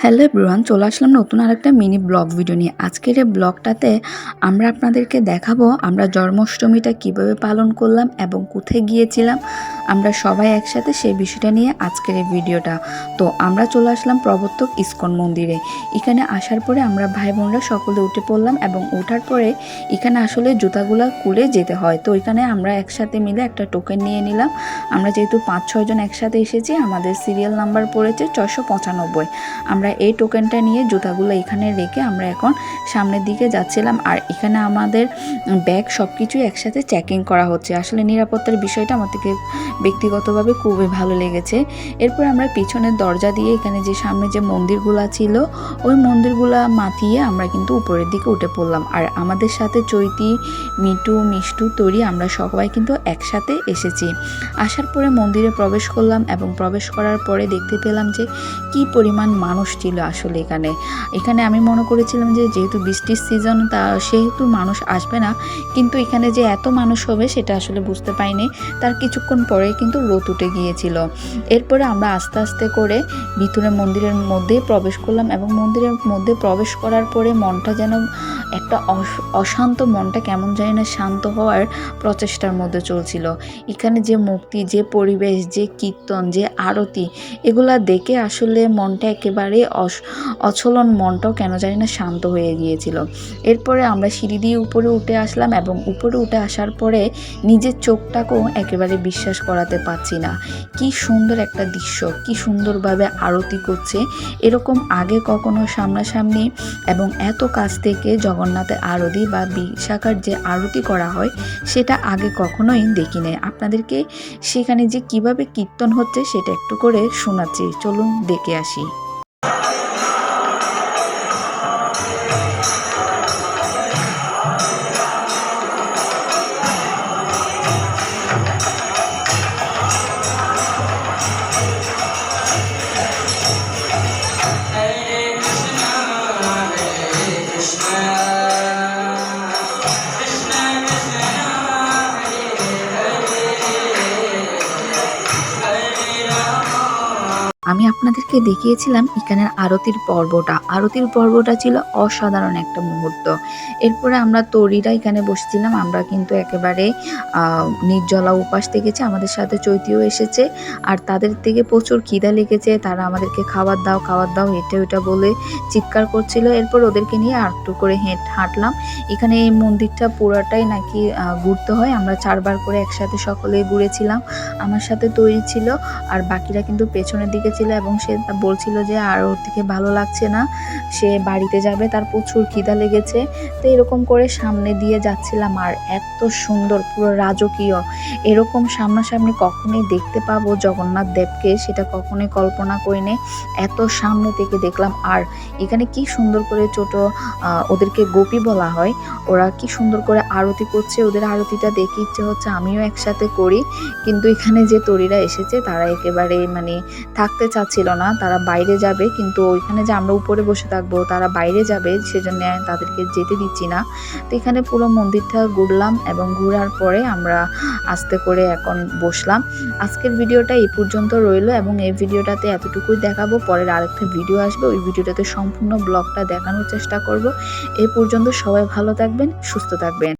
Hello everyone, চলে আসলাম নতুন আরেকটা মিনি ব্লগ ভিডিও নিয়ে। আজকের এই ব্লগটাতে আমরা আপনাদেরকে দেখাবো আমরা জন্মাষ্টমীটা কিভাবে পালন করলাম এবং কোথায় গিয়েছিলাম আমরা সবাই একসাথে, সেই বিষয়টা নিয়ে আজকের এই ভিডিওটা। তো আমরা চলে আসলাম প্রবর্তক ইস্কন মন্দিরে। এখানে আসার পরে আমরা ভাই বোনরা সকলে উঠে পড়লাম এবং ওঠার পরে এখানে আসলে জুতাগুলা খুলে যেতে হয়। তো এখানে আমরা একসাথে মিলে একটা টোকেন নিয়ে নিলাম। আমরা যেহেতু 5-6 জন একসাথে এসেছি, আমাদের সিরিয়াল নাম্বার পড়েছে 695। আমরা এই টোকেনটা নিয়ে জুতাগুলো এখানে রেখে আমরা এখন সামনের দিকে যাচ্ছিলাম। আর এখানে আমাদের ব্যাগ সব কিছুই একসাথে চেকিং করা হচ্ছে। আসলে নিরাপত্তার বিষয়টা আমার থেকে ব্যক্তিগতভাবে খুবই ভালো লেগেছে। এরপর আমরা পিছনের দরজা দিয়ে এখানে যে সামনে যে মন্দিরগুলা ছিল ওই মন্দিরগুলা মাতিয়ে আমরা কিন্তু উপরের দিকে উঠে পড়লাম। আর আমাদের সাথে চৈতি, মিটু, মিষ্টু, তরি আমরা সবাই কিন্তু একসাথে এসেছি। আসার পরে মন্দিরে প্রবেশ করলাম এবং প্রবেশ করার পরে দেখতে পেলাম যে কি পরিমাণ মানুষ ছিল। আসলে এখানে আমি মনে করেছিলাম যে যেহেতু বৃষ্টির সিজন তা সেহেতু মানুষ আসবে না, কিন্তু এখানে যে এত মানুষ হবে সেটা আসলে বুঝতে পারিনি। তার কিছুক্ষণ পরে কিন্তু রোদ উঠে গিয়েছিল। এরপরে আমরা আস্তে আস্তে করে ভিতরে মন্দিরের মধ্যে প্রবেশ করলাম এবং মন্দিরের মধ্যে প্রবেশ করার পরে মনটা যেন একটা অশান্ত, মনটা কেমন জানি না শান্ত হওয়ার প্রচেষ্টার মধ্যে চলছিল। এখানে যে মুক্তি, যে পরিবেশ, যে কীর্তন, যে আরতি, এগুলা দেখে আসলে মনটা একেবারে অচলন, মনটাও কেন জানি না শান্ত হয়ে গিয়েছিল। এরপরে আমরা সিঁড়ি দিয়ে উপরে উঠে আসলাম এবং উপরে উঠে আসার পরে নিজের চোখটাকেও একেবারে বিশ্বাস করাতে পারছি না। কি সুন্দর একটা দৃশ্য, কি সুন্দরভাবে আরতি করছে, এরকম আগে কখনো সামনাসামনি এবং এত কাছ থেকে জগন্নাথের আরতি বা বিশাখার যে আরতি করা হয় সেটা আগে কখনোই দেখি নাই। আপনাদেরকে সেখানে যে কিভাবে কীর্তন হচ্ছে সেটা একটু করে শোনাচ্ছি, চলুন দেখে আসি। আমি আপনাদেরকে দেখিয়েছিলাম এখানের আরতির পর্বটা ছিল অসাধারণ একটা মুহূর্ত। এরপরে আমরা তরীরা এখানে বসেছিলাম। আমরা কিন্তু একেবারে নির্জলা উপাস থেকেছি। আমাদের সাথে চৈতিও এসেছে আর তাদের থেকে প্রচুর খিদা লেগেছে। তারা আমাদেরকে খাবার দাও এটা ওটা বলে চিৎকার করছিল। এরপর ওদেরকে নিয়ে একটু করে হাঁটলাম। এখানে এই মন্দিরটা পুরাটাই নাকি ঘুরতে হয়। আমরা 4 বার করে একসাথে সকলে ঘুরেছিলাম। আমার সাথে তৈরি ছিল আর বাকিরা কিন্তু পেছনের দিকে ছিল এবং সে বলছিল যে আর ওর থেকে ভালো লাগছে না, সে বাড়িতে যাবে, তার প্রচুর খিদা লেগেছে। তো এরকম করে সামনে দিয়ে যাচ্ছিলাম আর এত সুন্দর, পুরো রাজকীয়, এরকম সামনাসামনি কখনোই দেখতে পাবো জগন্নাথ দেবকে সেটা কখনোই কল্পনা করিনি। এত সামনে থেকে দেখলাম। আর এখানে কি সুন্দর করে ছোট ওদেরকে গোপী বলা হয়, ওরা কি সুন্দর করে আরতি করছে। ওদের আরতিটা দেখে ইচ্ছে হচ্ছে আমিও একসাথে করি, কিন্তু এখানে যে তরীরা এসেছে তারা একেবারে থাকতে চাচ্ছিল না, তারা বাইরে যাবে। কিন্তু ওইখানে যে আমরা উপরে বসে থাকবো, তারা বাইরে যাবে, সেজন্য তাদেরকে যেতে দিচ্ছি না। তো এখানে পুরো মন্দিরটা ঘুরলাম এবং ঘোরার পরে আমরা আস্তে করে এখন বসলাম। আজকের ভিডিওটা এই পর্যন্ত রইলো এবং এই ভিডিওটাতে এতটুকুই দেখাবো। পরের আরেকটা ভিডিও আসবে, ওই ভিডিওটাতে সম্পূর্ণ ব্লগটা দেখানোর চেষ্টা করব। এই পর্যন্ত সবাই ভালো থাকবেন, সুস্থ থাকবেন।